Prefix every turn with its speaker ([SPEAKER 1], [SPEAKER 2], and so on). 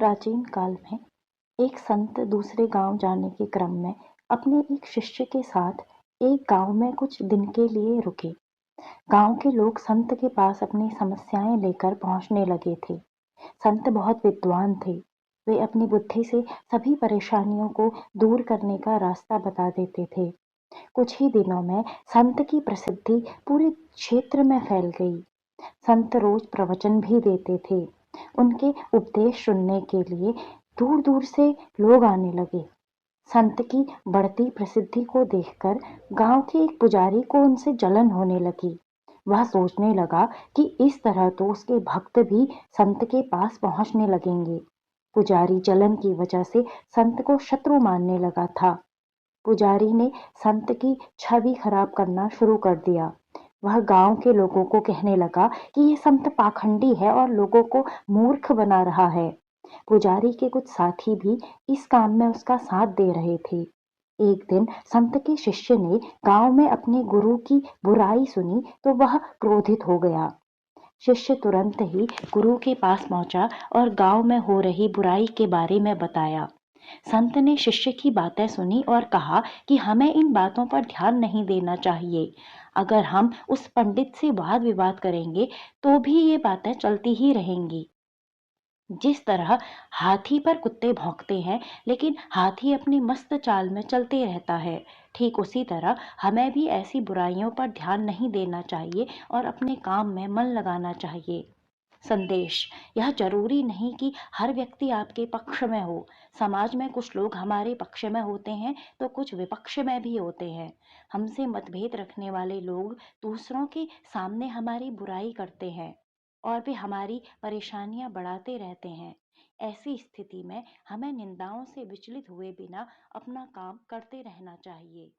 [SPEAKER 1] प्राचीन काल में एक संत दूसरे गांव जाने के क्रम में अपने एक शिष्य के साथ एक गांव में कुछ दिन के लिए रुके। गांव के लोग संत के पास अपनी समस्याएं लेकर पहुंचने लगे थे। संत बहुत विद्वान थे। वे अपनी बुद्धि से सभी परेशानियों को दूर करने का रास्ता बता देते थे। कुछ ही दिनों में संत की प्रसिद्धि पूरे क्षेत्र में फैल गई। संत रोज प्रवचन भी देते थे। उनके उपदेश सुनने के लिए दूर दूर से लोग आने लगे। संत की बढ़ती प्रसिद्धि को देखकर गांव के एक पुजारी को उनसे जलन होने लगी। वह सोचने लगा कि इस तरह तो उसके भक्त भी संत के पास पहुंचने लगेंगे। पुजारी जलन की वजह से संत को शत्रु मानने लगा था। पुजारी ने संत की छवि खराब करना शुरू कर दिया। वह गांव के लोगों को कहने लगा कि ये संत पाखंडी है और लोगों को मूर्ख बना रहा है। पुजारी के कुछ साथी भी इस काम में उसका साथ दे रहे थे। एक दिन संत के शिष्य ने गांव में अपने गुरु की बुराई सुनी तो वह क्रोधित हो गया। शिष्य तुरंत ही गुरु के पास पहुंचा और गांव में हो रही बुराई के बारे में बताया। संत ने शिष्य की बातें सुनी और कहा कि हमें इन बातों पर ध्यान नहीं देना चाहिए। अगर हम उस पंडित से वाद विवाद करेंगे तो भी ये बातें चलती ही रहेंगी। जिस तरह हाथी पर कुत्ते भौंकते हैं लेकिन हाथी अपनी मस्त चाल में चलते रहता है, ठीक उसी तरह हमें भी ऐसी बुराइयों पर ध्यान नहीं देना चाहिए और अपने काम में मन लगाना चाहिए। संदेश: यह जरूरी नहीं कि हर व्यक्ति आपके पक्ष में हो। समाज में कुछ लोग हमारे पक्ष में होते हैं तो कुछ विपक्ष में भी होते हैं। हमसे मतभेद रखने वाले लोग दूसरों के सामने हमारी बुराई करते हैं और वे हमारी परेशानियां बढ़ाते रहते हैं। ऐसी स्थिति में हमें निंदाओं से विचलित हुए बिना अपना काम करते रहना चाहिए।